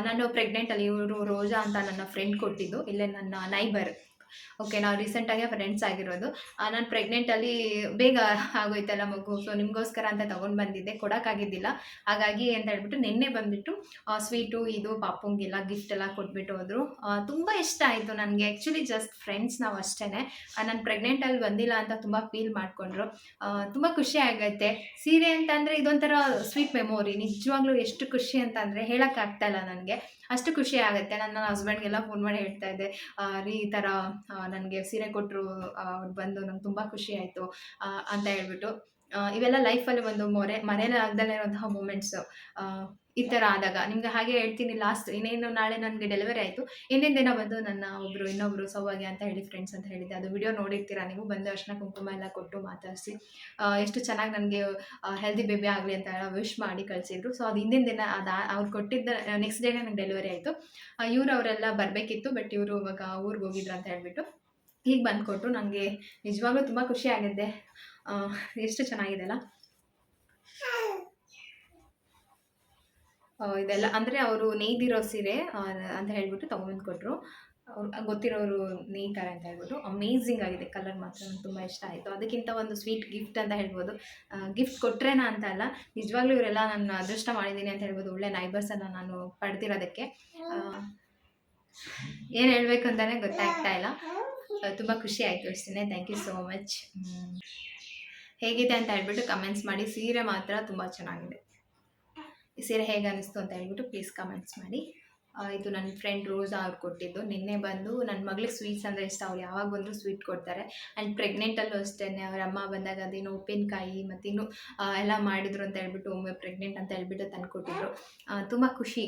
ನಾನು ಪ್ರೆಗ್ನೆಂಟಲ್ಲಿ ಇವರು ರೋಜಾ ಅಂತ ನನ್ನ ಫ್ರೆಂಡ್ ಕೊಟ್ಟಿದ್ದು, ಇಲ್ಲೇ ನನ್ನ ನೈಬರ್. ಓಕೆ, ನಾವು ರೀಸೆಂಟಾಗೆ ಫ್ರೆಂಡ್ಸ್ ಆಗಿರೋದು. ನಾನು ಪ್ರೆಗ್ನೆಂಟಲ್ಲಿ ಬೇಗ ಆಗೋಯ್ತಲ್ಲ ಮಗು, ಸೊ ನಿಮಗೋಸ್ಕರ ಅಂತ ತೊಗೊಂಡು ಬಂದಿದ್ದೆ, ಕೊಡೋಕ್ಕಾಗಿದ್ದಿಲ್ಲ. ಹಾಗಾಗಿ ಅಂತ ಹೇಳ್ಬಿಟ್ಟು ನಿನ್ನೆ ಬಂದುಬಿಟ್ಟು ಸ್ವೀಟು ಇದು ಪಾಪುಂಗೆಲ್ಲ ಗಿಫ್ಟ್ ಎಲ್ಲ ಕೊಟ್ಬಿಟ್ಟು ಹೋದರು. ತುಂಬ ಇಷ್ಟ ಆಯಿತು ನನಗೆ. ಆ್ಯಕ್ಚುಲಿ ಜಸ್ಟ್ ಫ್ರೆಂಡ್ಸ್ ನಾವು ಅಷ್ಟೇ. ನಾನು ಪ್ರೆಗ್ನೆಂಟಲ್ಲಿ ಬಂದಿಲ್ಲ ಅಂತ ತುಂಬ ಫೀಲ್ ಮಾಡಿಕೊಂಡ್ರು. ತುಂಬ ಖುಷಿ ಆಗುತ್ತೆ. ಸೀರೆ ಅಂತಂದರೆ ಇದೊಂಥರ ಸ್ವೀಟ್ ಮೆಮೊರಿ. ನಿಜವಾಗ್ಲೂ ಎಷ್ಟು ಖುಷಿ ಅಂತಂದರೆ ಹೇಳೋಕ್ಕಾಗ್ತಾಯಿಲ್ಲ ನನಗೆ. ಅಷ್ಟು ಖುಷಿ ಆಗುತ್ತೆ. ನನ್ನ ಹಸ್ಬೆಂಡ್ಗೆಲ್ಲ ಫೋನ್ ಮಾಡಿ ಹೇಳ್ತಾ ಇದ್ದೆ, ರೀ ಈ ಥರ ನನಗೆ ಸೀರೆ ಕೊಟ್ಟರು, ಅವ್ರು ಬಂದು ನಂಗೆ ತುಂಬ ಖುಷಿ ಆಯಿತು ಅಂತ ಹೇಳ್ಬಿಟ್ಟು. ಇವೆಲ್ಲ ಲೈಫಲ್ಲಿ ಒಂದು ಮರೆಯಲಾಗದಲ್ಲೇ ಇರುವಂತಹ ಮೂಮೆಂಟ್ಸು. ಈ ಥರ ಆದಾಗ ನಿಮಗೆ ಹಾಗೆ ಹೇಳ್ತೀನಿ. ಲಾಸ್ಟ್ ಇನ್ನೇನು ನಾಳೆ ನನಗೆ ಡೆಲಿವರಿ ಆಯಿತು. ಹಿಂದಿನ ದಿನ ಬಂದು ನನ್ನ ಇನ್ನೊಬ್ಬರು ಸೌಭಾಗ್ಯ ಅಂತ ಹೇಳಿ ಫ್ರೆಂಡ್ಸ್ ಅಂತ ಹೇಳಿದ್ದೆ, ಅದು ವಿಡಿಯೋ ನೋಡಿರ್ತೀರಾ ನೀವು. ಬಂದು ಅರ್ಶಿನ ಕುಂಕುಮ ಎಲ್ಲ ಕೊಟ್ಟು ಮಾತಾಡಿಸಿ ಎಷ್ಟು ಚೆನ್ನಾಗಿ ನನಗೆ ಹೆಲ್ದಿ ಬೇಬಿ ಆಗಲಿ ಅಂತ ವಿಶ್ ಮಾಡಿ ಕಳಿಸಿದ್ರು. ಸೊ ಅದು ಹಿಂದಿನ ದಿನ ಅವ್ರು ಕೊಟ್ಟಿದ್ದ ನೆಕ್ಸ್ಟ್ ಡೇನೇ ನನಗೆ ಡೆಲಿವರಿ ಆಯಿತು. ಅವರೆಲ್ಲ ಬರಬೇಕಿತ್ತು, ಬಟ್ ಇವರು ಇವಾಗ ಊರಿಗೆ ಹೋಗಿದ್ರು ಅಂತ ಹೇಳ್ಬಿಟ್ಟು ಈಗ ಬಂದು ಕೊಟ್ಟರು. ನನಗೆ ನಿಜವಾಗ್ಲೂ ತುಂಬ ಖುಷಿ ಆಗಿದೆ. ಎಷ್ಟು ಚೆನ್ನಾಗಿದೆ ಅಲ್ಲ. ಇದೆಲ್ಲ ಅಂದರೆ ಅವರು ನೇಯ್ದಿರೋ ಸೀರೆ ಅಂತ ಹೇಳ್ಬಿಟ್ಟು ತೊಗೊಂಬಂದು ಕೊಟ್ಟರು. ಅವ್ರು ಗೊತ್ತಿರೋರು ನೇಯ್ತಾರೆ ಅಂತ ಹೇಳ್ಬಿಟ್ಟು. ಅಮೇಝಿಂಗ್ ಆಗಿದೆ. ಕಲರ್ ಮಾತ್ರ ನಂಗೆ ತುಂಬ ಇಷ್ಟ ಆಯಿತು. ಅದಕ್ಕಿಂತ ಒಂದು ಸ್ವೀಟ್ ಗಿಫ್ಟ್ ಅಂತ ಹೇಳ್ಬೋದು. ಗಿಫ್ಟ್ ಕೊಟ್ಟರೇನಾ ಅಂತ ಅಲ್ಲ, ನಿಜವಾಗ್ಲೂ ಇವರೆಲ್ಲ ನಾನು ಅದೃಷ್ಟ ಮಾಡಿದ್ದೀನಿ ಅಂತ ಹೇಳ್ಬೋದು. ಒಳ್ಳೆ ನೈಬರ್ಸನ್ನು ನಾನು ಪಡೆದಿರೋದಕ್ಕೆ. ಏನು ಹೇಳಬೇಕು ಅಂತಲೇ ಗೊತ್ತಾಗ್ತಾ ಇಲ್ಲ. ತುಂಬ ಖುಷಿ ಆಯಿತು ಅಷ್ಟೇ. Thank you so much. ಹೇಗಿದೆ ಅಂತ ಹೇಳ್ಬಿಟ್ಟು ಕಮೆಂಟ್ಸ್ ಮಾಡಿ. ಸೀರೆ ಮಾತ್ರ ತುಂಬ ಚೆನ್ನಾಗಿದೆ. ಈ ಸೀರೆ ಹೇಗೆ ಅನ್ನಿಸ್ತು ಅಂತ ಹೇಳ್ಬಿಟ್ಟು ಪ್ಲೀಸ್ ಕಮೆಂಟ್ಸ್ ಮಾಡಿ. ಇದು ನನ್ನ ಫ್ರೆಂಡ್ ರೋಸಾ ಅವ್ರು ಕೊಟ್ಟಿದ್ದು. ನಿನ್ನೆ ಬಂದು ನನ್ನ ಮಗಳಿಗೆ ಸ್ವೀಟ್ಸ್ ಅಂದರೆ ಇಷ್ಟ. ಅವ್ರು ಯಾವಾಗ ಬಂದರೂ ಸ್ವೀಟ್ ಕೊಡ್ತಾರೆ. ಆ್ಯಂಡ್ ಪ್ರೆಗ್ನೆಂಟಲ್ಲೂ ಅಷ್ಟೇ, ಅವ್ರ ಅಮ್ಮ ಬಂದಾಗ ಅದೇನು ಉಪ್ಪಿನಕಾಯಿ ಮತ್ತಿನ್ನು ಎಲ್ಲ ಮಾಡಿದ್ರು ಅಂತ ಹೇಳ್ಬಿಟ್ಟು, ಒಮ್ಮೆ ಪ್ರೆಗ್ನೆಂಟ್ ಅಂತ ಹೇಳ್ಬಿಟ್ಟು ತಂದು ಕೊಟ್ಟಿದ್ರು. ತುಂಬ ಖುಷಿ.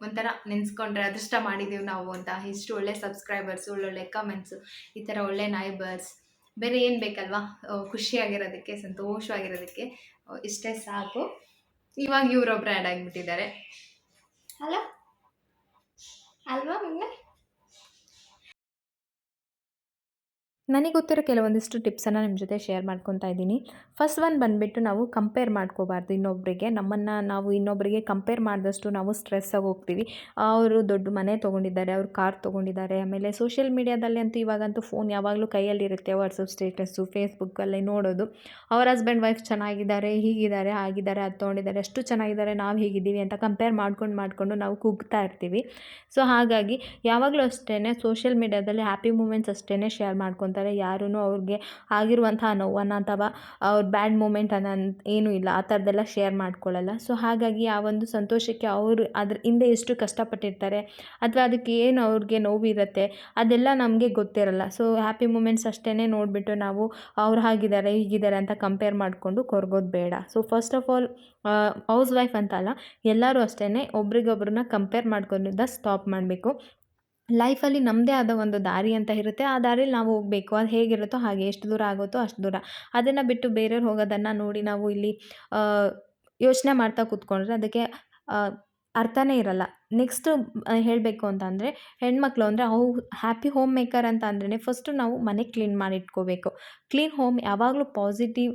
ಒಂಥರ ನೆನೆಸ್ಕೊಂಡ್ರೆ ಅದೃಷ್ಟ ಮಾಡಿದ್ದೀವಿ ನಾವು ಅಂತ. ಇಷ್ಟು ಒಳ್ಳೆ ಸಬ್ಸ್ಕ್ರೈಬರ್ಸು, ಒಳ್ಳೊಳ್ಳೆ ಕಮೆಂಟ್ಸು, ಈ ಥರ ಒಳ್ಳೆ ನೈಬರ್ಸ್, ಬೇರೆ ಏನು ಬೇಕಲ್ವಾ ಖುಷಿಯಾಗಿರೋದಕ್ಕೆ, ಸಂತೋಷವಾಗಿರೋದಕ್ಕೆ. ಇಷ್ಟೇ ಸಾಕು. ಇವಾಗ ಇವರೊಬ್ಬರು ಆ್ಯಡ್ ಆಗಿಬಿಟ್ಟಿದ್ದಾರೆ ಅಲ್ವಾ ಮೊನ್ನೆ. ನನಗೆ ಗೊತ್ತಿರೋ ಕೆಲವೊಂದಿಷ್ಟು ಟಿಪ್ಸನ್ನು ನಿಮ್ಮ ಜೊತೆ ಶೇರ್ ಮಾಡ್ಕೊತಾ ಇದ್ದೀನಿ. ಫಸ್ಟ್ ಒನ್ ಬಂದುಬಿಟ್ಟು, ನಾವು ಕಂಪೇರ್ ಮಾಡ್ಕೋಬಾರ್ದು ಇನ್ನೊಬ್ಬರಿಗೆ. ನಮ್ಮನ್ನು ನಾವು ಇನ್ನೊಬ್ಬರಿಗೆ ಕಂಪೇರ್ ಮಾಡಿದಷ್ಟು ನಾವು ಸ್ಟ್ರೆಸ್ಸಾಗಿ ಹೋಗ್ತೀವಿ. ಅವರು ದೊಡ್ಡ ಮನೆ ತೊಗೊಂಡಿದ್ದಾರೆ, ಅವರು ಕಾರ್ ತೊಗೊಂಡಿದ್ದಾರೆ. ಆಮೇಲೆ ಸೋಷಿಯಲ್ ಮೀಡಿಯಾದಲ್ಲಿ ಅಂತೂ ಇವಾಗಂತೂ ಫೋನ್ ಯಾವಾಗಲೂ ಕೈಯಲ್ಲಿರುತ್ತೆ. ವಾಟ್ಸಪ್ ಸ್ಟೇಟಸ್ಸು, ಫೇಸ್ಬುಕ್ಕಲ್ಲಿ ನೋಡೋದು. ಅವ್ರ ಹಸ್ಬೆಂಡ್ ವೈಫ್ ಚೆನ್ನಾಗಿದ್ದಾರೆ, ಹೀಗಿದ್ದಾರೆ, ಆಗಿದ್ದಾರೆ, ಅದು ತೊಗೊಂಡಿದ್ದಾರೆ, ಅಷ್ಟು ಚೆನ್ನಾಗಿದ್ದಾರೆ, ನಾವು ಹೀಗಿದ್ದೀವಿ ಅಂತ ಕಂಪೇರ್ ಮಾಡ್ಕೊಂಡು ನಾವು ಕುಗ್ತಾ ಇರ್ತೀವಿ. ಸೊ ಹಾಗಾಗಿ ಯಾವಾಗಲೂ ಅಷ್ಟೇ ಸೋಷಿಯಲ್ ಮೀಡಿಯಾದಲ್ಲಿ ಹ್ಯಾಪಿ ಮೂಮೆಂಟ್ಸ್ ಅಷ್ಟೇ ಶೇರ್ ಮಾಡ್ಕೊತಾರೆ. ಯಾರೂ ಅವ್ರಿಗೆ ಆಗಿರುವಂತಹ ನೋವನ್ನು ಅಥವಾ ಅವ್ರ ಬ್ಯಾಡ್ ಮೂಮೆಂಟ್ ಏನೂ ಇಲ್ಲ, ಆ ಥರದ್ದೆಲ್ಲ ಶೇರ್ ಮಾಡ್ಕೊಳ್ಳಲ್ಲ. ಸೊ ಹಾಗಾಗಿ ಆ ಒಂದು ಸಂತೋಷಕ್ಕೆ ಅವರು ಅದ್ರ ಹಿಂದೆ ಎಷ್ಟು ಕಷ್ಟಪಟ್ಟಿರ್ತಾರೆ ಅಥವಾ ಅದಕ್ಕೆ ಏನು ಅವ್ರಿಗೆ ನೋವಿರುತ್ತೆ ಅದೆಲ್ಲ ನಮಗೆ ಗೊತ್ತಿರಲ್ಲ. ಸೊ ಹ್ಯಾಪಿ ಮೂಮೆಂಟ್ಸ್ ಅಷ್ಟೇ ನೋಡಿಬಿಟ್ಟು ನಾವು ಅವ್ರು ಹಾಗಿದ್ದಾರೆ, ಹೀಗಿದ್ದಾರೆ ಅಂತ ಕಂಪೇರ್ ಮಾಡಿಕೊಂಡು ಕೊರಗೋದು ಬೇಡ. So first of all house wife ಅಂತ ಅಲ್ಲ, ಎಲ್ಲರೂ ಅಷ್ಟೇ ಒಬ್ರಿಗೊಬ್ರನ್ನ ಕಂಪೇರ್ ಮಾಡ್ಕೊಂಡಿದ್ದ ಸ್ಟಾಪ್ ಮಾಡಬೇಕು. ಲೈಫಲ್ಲಿ ನಮ್ಮದೇ ಆದ ಒಂದು ದಾರಿ ಅಂತ ಇರುತ್ತೆ. ಆ ದಾರಿಯಲ್ಲಿ ನಾವು ಹೋಗಬೇಕು. ಅದು ಹೇಗಿರುತ್ತೋ ಹಾಗೆ, ಎಷ್ಟು ದೂರ ಆಗುತ್ತೋ ಅಷ್ಟು ದೂರ. ಅದನ್ನು ಬಿಟ್ಟು ಬೇರೆಯವ್ರು ಹೋಗೋದನ್ನು ನೋಡಿ ನಾವು ಇಲ್ಲಿ ಯೋಚನೆ ಮಾಡ್ತಾ ಕೂತ್ಕೊಂಡ್ರೆ ಅದಕ್ಕೆ ಅರ್ಥನೇ ಇರಲ್ಲ. ನೆಕ್ಸ್ಟು ಹೇಳಬೇಕು ಅಂತಂದರೆ, ಹೆಣ್ಮಕ್ಳು ಅಂದರೆ ಹ್ಯಾಪಿ ಹೋಮ್ ಮೇಕರ್ ಅಂತ ಅಂದ್ರೇ ಫಸ್ಟು ನಾವು ಮನೆ ಕ್ಲೀನ್ ಮಾಡಿ ಇಟ್ಕೋಬೇಕು. ಕ್ಲೀನ್ ಹೋಮ್ ಯಾವಾಗಲೂ ಪಾಸಿಟಿವ್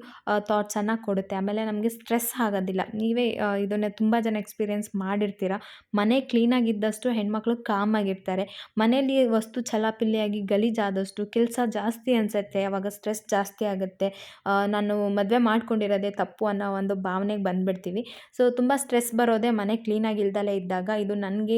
ಥಾಟ್ಸನ್ನು ಕೊಡುತ್ತೆ. ಆಮೇಲೆ ನಮಗೆ ಸ್ಟ್ರೆಸ್ ಆಗೋದಿಲ್ಲ. ನೀವೇ ಇದನ್ನು ತುಂಬ ಜನ ಎಕ್ಸ್ಪೀರಿಯೆನ್ಸ್ ಮಾಡಿರ್ತೀರ. ಮನೆ ಕ್ಲೀನಾಗಿದ್ದಷ್ಟು ಹೆಣ್ಮಕ್ಳು ಕಾಮಾಗಿರ್ತಾರೆ. ಮನೇಲಿ ವಸ್ತು ಛಲಾಪಿಲ್ಲಿಯಾಗಿ ಗಲೀಜಾದಷ್ಟು ಕೆಲಸ ಜಾಸ್ತಿ ಅನಿಸುತ್ತೆ. ಆವಾಗ ಸ್ಟ್ರೆಸ್ ಜಾಸ್ತಿ ಆಗುತ್ತೆ. ನಾನು ಮದುವೆ ಮಾಡ್ಕೊಂಡಿರೋದೇ ತಪ್ಪು ಅನ್ನೋ ಒಂದು ಭಾವನೆಗೆ ಬಂದುಬಿಡ್ತೀವಿ. ಸೊ ತುಂಬ ಸ್ಟ್ರೆಸ್ ಬರೋದೇ ಮನೆ ಕ್ಲೀನಾಗಿಲ್ದಲೇ ಇದ್ದಾಗ. ಇದು ನನಗೆ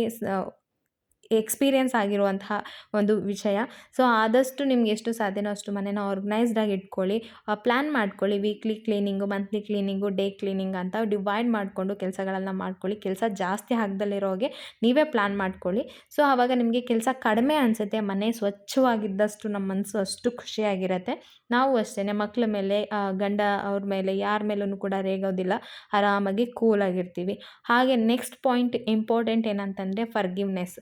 ಎಕ್ಸ್ಪೀರಿಯೆನ್ಸ್ ಆಗಿರುವಂತಹ ಒಂದು ವಿಷಯ. ಸೊ ಆದಷ್ಟು ನಿಮ್ಗೆ ಎಷ್ಟು ಸಾಧ್ಯನೋ ಅಷ್ಟು ಮನೇನ ಆರ್ಗನೈಸ್ಡಾಗಿ ಇಟ್ಕೊಳ್ಳಿ. ಪ್ಲ್ಯಾನ್ ಮಾಡ್ಕೊಳ್ಳಿ. Weekly cleaning, monthly cleaning, day cleaning ಅಂತ ಡಿವೈಡ್ ಮಾಡಿಕೊಂಡು ಕೆಲಸಗಳನ್ನು ಮಾಡ್ಕೊಳ್ಳಿ. ಕೆಲಸ ಜಾಸ್ತಿ ಆಗದಲ್ಲಿರೋಗೆ ನೀವೇ ಪ್ಲ್ಯಾನ್ ಮಾಡ್ಕೊಳ್ಳಿ. ಸೊ ಆವಾಗ ನಿಮಗೆ ಕೆಲಸ ಕಡಿಮೆ ಅನಿಸುತ್ತೆ. ಮನೆ ಸ್ವಚ್ಛವಾಗಿದ್ದಷ್ಟು ನಮ್ಮ ಮನಸ್ಸು ಅಷ್ಟು ಖುಷಿಯಾಗಿರುತ್ತೆ. ನಾವು ಅಷ್ಟೇ ಮಕ್ಕಳ ಮೇಲೆ, ಗಂಡ ಅವ್ರ ಮೇಲೆ, ಯಾರ ಮೇಲೂ ಕೂಡ ರೇಗೋದಿಲ್ಲ. ಆರಾಮಾಗಿ ಕೂಲಾಗಿರ್ತೀವಿ. ಹಾಗೆ ನೆಕ್ಸ್ಟ್ ಪಾಯಿಂಟ್ ಇಂಪಾರ್ಟೆಂಟ್ ಏನಂತಂದರೆ ಫರ್ಗಿವ್ನೆಸ್,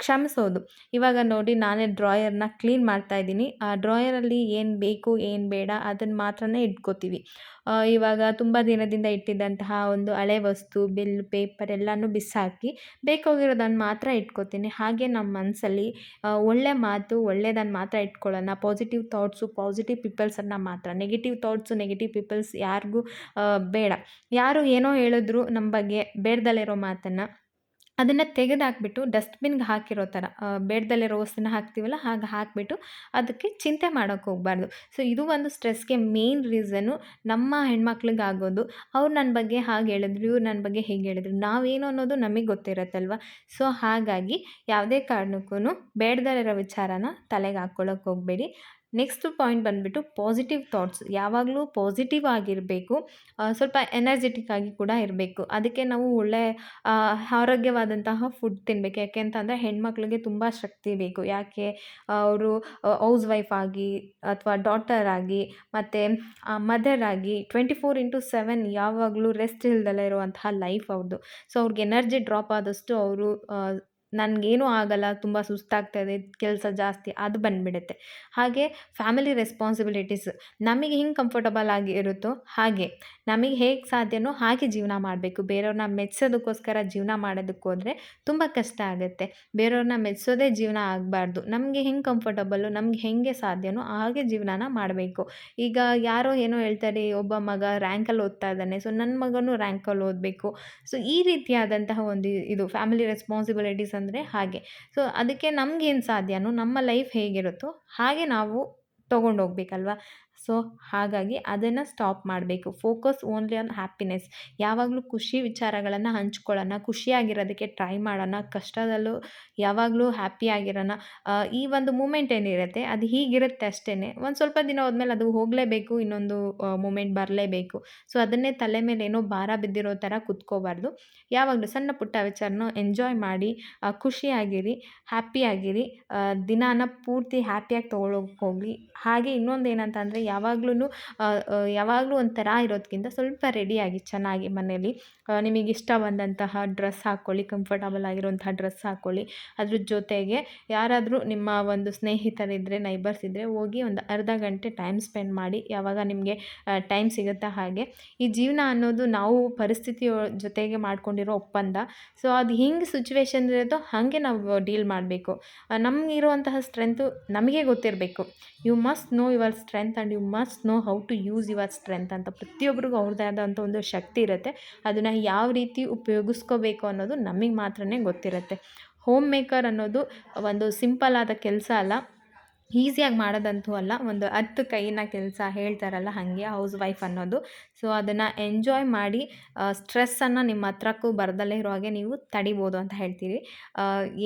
ಕ್ಷಮಿಸೋದು. ಇವಾಗ ನೋಡಿ, ನಾನೇ ಡ್ರಾಯರ್ನ ಕ್ಲೀನ್ ಮಾಡ್ತಾಯಿದ್ದೀನಿ. ಆ ಡ್ರಾಯರಲ್ಲಿ ಏನು ಬೇಕು ಏನು ಬೇಡ ಅದನ್ನು ಮಾತ್ರನೇ ಇಟ್ಕೋತೀವಿ. ಇವಾಗ ತುಂಬ ದಿನದಿಂದ ಇಟ್ಟಿದ್ದಂತಹ ಒಂದು ಹಳೆ ವಸ್ತು, ಬಿಲ್, ಪೇಪರ್ ಎಲ್ಲನೂ ಬಿಸಾಕಿ ಬೇಕಾಗಿರೋದನ್ನು ಮಾತ್ರ ಇಟ್ಕೋತೀನಿ. ಹಾಗೆ ನಮ್ಮ ಮನಸ್ಸಲ್ಲಿ ಒಳ್ಳೆ ಮಾತು, ಒಳ್ಳೆಯದನ್ನು ಮಾತ್ರ ಇಟ್ಕೊಳ್ಳೋಣ. ಪಾಸಿಟಿವ್ ಥಾಟ್ಸು, ಪಾಸಿಟಿವ್ ಪೀಪಲ್ಸನ್ನು ಮಾತ್ರ. ನೆಗೆಟಿವ್ ಥಾಟ್ಸು, ನೆಗೆಟಿವ್ ಪೀಪಲ್ಸ್ ಯಾರಿಗೂ ಬೇಡ. ಯಾರು ಏನೋ ಹೇಳಿದ್ರು ನಮ್ಮ ಬಗ್ಗೆ ಬೇಡದಲ್ಲಿರೋ ಮಾತನ್ನು ಅದನ್ನು ತೆಗೆದುಹಾಕ್ಬಿಟ್ಟು ಡಸ್ಟ್‌ಬಿನ್‌ಗೆ ಹಾಕಿರೋ ಥರ ಬೇಡದಲ್ಲಿರೋ ವಸ್ತುನ ಹಾಕ್ತೀವಲ್ಲ ಹಾಗೆ ಹಾಕಿಬಿಟ್ಟು ಅದಕ್ಕೆ ಚಿಂತೆ ಮಾಡೋಕ್ಕೆ ಹೋಗಬಾರ್ದು. ಸೊ ಇದು ಒಂದು ಸ್ಟ್ರೆಸ್‌ಗೆ ಮೇನ್ ರೀಸನ್ನು ನಮ್ಮ ಹೆಣ್ಮಕ್ಳಿಗಾಗೋದು. ಅವ್ರು ನನ್ನ ಬಗ್ಗೆ ಹಾಗೆ ಹೇಳಿದ್ರು, ಇವ್ರು ನನ್ನ ಬಗ್ಗೆ ಹೀಗೆ ಹೇಳಿದ್ರು. ನಾವೇನು ಅನ್ನೋದು ನಮಗೆ ಗೊತ್ತಿರುತ್ತಲ್ವ. ಸೊ ಹಾಗಾಗಿ ಯಾವುದೇ ಕಾರಣಕ್ಕೂ ಬೇಡದಲ್ಲಿರೋ ವಿಚಾರನ ತಲೆಗೆ ಹಾಕ್ಕೊಳ್ಳೋಕೆ ಹೋಗಬೇಡಿ. ನೆಕ್ಸ್ಟ್ ಪಾಯಿಂಟ್ ಬಂದುಬಿಟ್ಟು ಪಾಸಿಟಿವ್ ಥಾಟ್ಸ್. ಯಾವಾಗಲೂ ಪಾಸಿಟಿವ್ ಆಗಿರಬೇಕು. ಸ್ವಲ್ಪ ಎನರ್ಜೆಟಿಕ್ ಆಗಿ ಕೂಡ ಇರಬೇಕು. ಅದಕ್ಕೆ ನಾವು ಒಳ್ಳೆ ಆರೋಗ್ಯವಾದಂತಹ ಫುಡ್ ತಿನ್ನಬೇಕು. ಯಾಕೆ ಅಂತಂದರೆ ಹೆಣ್ಮಕ್ಳಿಗೆ ತುಂಬ ಶಕ್ತಿ ಬೇಕು. ಯಾಕೆ ಅವರು ಹೌಸ್ ವೈಫ್ ಆಗಿ ಅಥವಾ ಡಾಟರ್ ಆಗಿ ಮತ್ತು ಮದರ್ ಆಗಿ 24/7 ಯಾವಾಗಲೂ ರೆಸ್ಟ್ ಇಲ್ದಲೇ ಇರುವಂತಹ ಲೈಫ್ ಅವ್ರದ್ದು. ಸೊ ಅವ್ರಿಗೆ ಎನರ್ಜಿ ಡ್ರಾಪ್ ಆದಷ್ಟು ಅವರು ನನಗೇನೂ ಆಗಲ್ಲ, ತುಂಬ ಸುಸ್ತಾಗ್ತಾಯಿದೆ, ಕೆಲಸ ಜಾಸ್ತಿ ಅದು ಬಂದುಬಿಡುತ್ತೆ. ಹಾಗೆ ಫ್ಯಾಮಿಲಿ ರೆಸ್ಪಾನ್ಸಿಬಿಲಿಟೀಸ್ ನಮಗೆ ಹೆಂಗೆ ಕಂಫರ್ಟಬಲ್ ಆಗಿ ಇರುತ್ತೋ ಹಾಗೆ ನಮಗೆ ಹೇಗೆ ಸಾಧ್ಯನೋ ಹಾಗೆ ಜೀವನ ಮಾಡಬೇಕು. ಬೇರೆಯವ್ರನ್ನ ಮೆಚ್ಚೋದಕ್ಕೋಸ್ಕರ ಜೀವನ ಮಾಡೋದಕ್ಕೆ ಹೋದರೆ ತುಂಬ ಕಷ್ಟ ಆಗುತ್ತೆ. ಬೇರೆಯವ್ರನ್ನ ಮೆಚ್ಚೋದೇ ಜೀವನ ಆಗಬಾರ್ದು. ನಮಗೆ ಹೆಂಗೆ ಕಂಫರ್ಟಬಲ್ಲು, ನಮ್ಗೆ ಹೇಗೆ ಸಾಧ್ಯನೋ ಹಾಗೆ ಜೀವನನ ಮಾಡಬೇಕು. ಈಗ ಯಾರೋ ಏನೋ ಹೇಳ್ತಾರೆ, ಒಬ್ಬ ಮಗ ರ್ಯಾಂಕಲ್ಲಿ ಓದ್ತಾ ಇದ್ದಾನೆ, ಸೊ ನನ್ನ ಮಗನೂ ರ್ಯಾಂಕಲ್ಲಿ ಓದಬೇಕು. ಸೊ ಈ ರೀತಿಯಾದಂತಹ ಒಂದು ಇದು ಫ್ಯಾಮಿಲಿ ರೆಸ್ಪಾನ್ಸಿಬಿಲಿಟೀಸ್ ಅಂದರೆ ಹಾಗೆ. ಸೊ ಅದಕ್ಕೆ ನಮಗೇನು ಸಾಧ್ಯನೋ ನಮ್ಮ ಲೈಫ್ ಹೇಗಿರುತ್ತೋ ಹಾಗೆ ನಾವು ತೊಗೊಂಡೋಗ್ಬೇಕಲ್ವ. ಸೊ ಹಾಗಾಗಿ ಅದನ್ನು ಸ್ಟಾಪ್ ಮಾಡಬೇಕು. Focus only on happiness. ಯಾವಾಗಲೂ ಖುಷಿ ವಿಚಾರಗಳನ್ನು ಹಂಚ್ಕೊಳ್ಳೋಣ, ಖುಷಿಯಾಗಿರೋದಕ್ಕೆ ಟ್ರೈ ಮಾಡೋಣ. ಕಷ್ಟದಲ್ಲೂ ಯಾವಾಗಲೂ ಹ್ಯಾಪಿಯಾಗಿರೋಣ. ಈ ಒಂದು ಮೂಮೆಂಟ್ ಏನಿರುತ್ತೆ ಅದು ಹೀಗಿರುತ್ತೆ ಅಷ್ಟೇ. ಒಂದು ಸ್ವಲ್ಪ ದಿನ ಹೋದ್ಮೇಲೆ ಅದು ಹೋಗಲೇಬೇಕು, ಇನ್ನೊಂದು ಮೂಮೆಂಟ್ ಬರಲೇಬೇಕು. ಸೊ ಅದನ್ನೇ ತಲೆ ಮೇಲೆ ಏನೋ ಭಾರ ಬಿದ್ದಿರೋ ಥರ ಕೂತ್ಕೋಬಾರ್ದು. ಯಾವಾಗಲೂ ಸಣ್ಣ ಪುಟ್ಟ ವಿಚಾರನ ಎಂಜಾಯ್ ಮಾಡಿ ಖುಷಿಯಾಗಿರಿ, ಹ್ಯಾಪಿಯಾಗಿರಿ. ದಿನಾನ ಪೂರ್ತಿ ಹ್ಯಾಪಿಯಾಗಿ ತೊಗೊಳೋಕೆ ಹೋಗಿ. ಹಾಗೆ ಇನ್ನೊಂದು ಏನಂತಂದರೆ ಯಾವಾಗಲೂ ಒಂಥರ ಇರೋದಕ್ಕಿಂತ ಸ್ವಲ್ಪ ರೆಡಿಯಾಗಿ ಚೆನ್ನಾಗಿ ಮನೇಲಿ ನಿಮಗೆ ಇಷ್ಟ ಬಂದಂತಹ ಡ್ರೆಸ್ ಹಾಕ್ಕೊಳ್ಳಿ, ಕಂಫರ್ಟಬಲ್ ಆಗಿರುವಂತಹ ಡ್ರೆಸ್ ಹಾಕ್ಕೊಳ್ಳಿ. ಅದ್ರ ಜೊತೆಗೆ ಯಾರಾದರೂ ನಿಮ್ಮ ಒಂದು ಸ್ನೇಹಿತರಿದ್ದರೆ, ನೈಬರ್ಸ್ ಇದ್ದರೆ ಹೋಗಿ ಒಂದು ಅರ್ಧ ಗಂಟೆ ಟೈಮ್ ಸ್ಪೆಂಡ್ ಮಾಡಿ. ಯಾವಾಗ ನಿಮಗೆ ಟೈಮ್ ಸಿಗುತ್ತಾ ಹಾಗೆ. ಈ ಜೀವನ ಅನ್ನೋದು ನಾವು ಪರಿಸ್ಥಿತಿಯ ಜೊತೆಗೆ ಮಾಡ್ಕೊಂಡಿರೋ ಒಪ್ಪಂದ. ಸೊ ಅದು ಹೆಂಗೆ ಸಿಚುವೇಶನ್ ಇರುತ್ತೋ ಹಾಗೆ ನಾವು ಡೀಲ್ ಮಾಡಬೇಕು. ನಮಗಿರುವಂತಹ ಸ್ಟ್ರೆಂತು ನಮಗೆ ಗೊತ್ತಿರಬೇಕು. You must know your strength and you must know how to use your strength ಅಂತ. ಪ್ರತಿಯೊಬ್ಬರಿಗೂ ಅವ್ರದ್ದೇ ಆದಂಥ ಒಂದು ಶಕ್ತಿ ಇರುತ್ತೆ. ಅದನ್ನು ಯಾವ ರೀತಿ ಉಪಯೋಗಿಸ್ಕೋಬೇಕು ಅನ್ನೋದು ನಮಗೆ ಮಾತ್ರನೇ ಗೊತ್ತಿರುತ್ತೆ. ಹೋಮ್ ಮೇಕರ್ ಅನ್ನೋದು ಒಂದು ಸಿಂಪಲ್ ಆದ ಕೆಲಸ ಅಲ್ಲ, ಈಸಿಯಾಗಿ ಮಾಡೋದಂತೂ ಅಲ್ಲ. ಒಂದು 10 ಕೈಯಿನ ಕೆಲಸ ಹೇಳ್ತಾರಲ್ಲ ಹಾಗೆ ಹೌಸ್ ವೈಫ್ ಅನ್ನೋದು. ಸೊ ಅದನ್ನು ಎಂಜಾಯ್ ಮಾಡಿ ಸ್ಟ್ರೆಸ್ಸನ್ನು ನಿಮ್ಮ ಹತ್ರಕ್ಕೂ ಬರದಲ್ಲೇ ಇರೋ ಹಾಗೆ ನೀವು ತಡಿಬೋದು ಅಂತ ಹೇಳ್ತೀವಿ.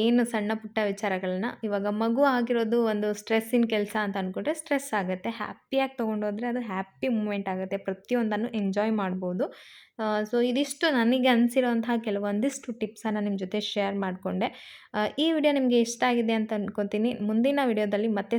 ಏನು ಸಣ್ಣ ಪುಟ್ಟ ವಿಚಾರಗಳನ್ನ ಇವಾಗ ಮಗು ಆಗಿರೋದು ಒಂದು ಸ್ಟ್ರೆಸ್ಸಿನ ಕೆಲಸ ಅಂತ ಅಂದ್ಕೊಂಡ್ರೆ ಸ್ಟ್ರೆಸ್ ಆಗುತ್ತೆ. ಹ್ಯಾಪಿಯಾಗಿ ತೊಗೊಂಡೋದ್ರೆ ಅದು ಹ್ಯಾಪಿ ಮೂಮೆಂಟ್ ಆಗುತ್ತೆ. ಪ್ರತಿಯೊಂದನ್ನು ಎಂಜಾಯ್ ಮಾಡ್ಬೋದು. ಸೊ ಇದಿಷ್ಟು ನನಗೆ ಅನಿಸಿರೋಂತಹ ಕೆಲವೊಂದಿಷ್ಟು ಟಿಪ್ಸನ್ನು ನಿಮ್ಮ ಜೊತೆ ಶೇರ್ ಮಾಡಿಕೊಂಡೆ. ಈ ವಿಡಿಯೋ ನಿಮಗೆ ಇಷ್ಟ ಆಗಿದೆ ಅಂತ ಅಂದ್ಕೊತೀನಿ. ಮುಂದಿನ ವಿಡಿಯೋದಲ್ಲಿ ಮತ್ತೆ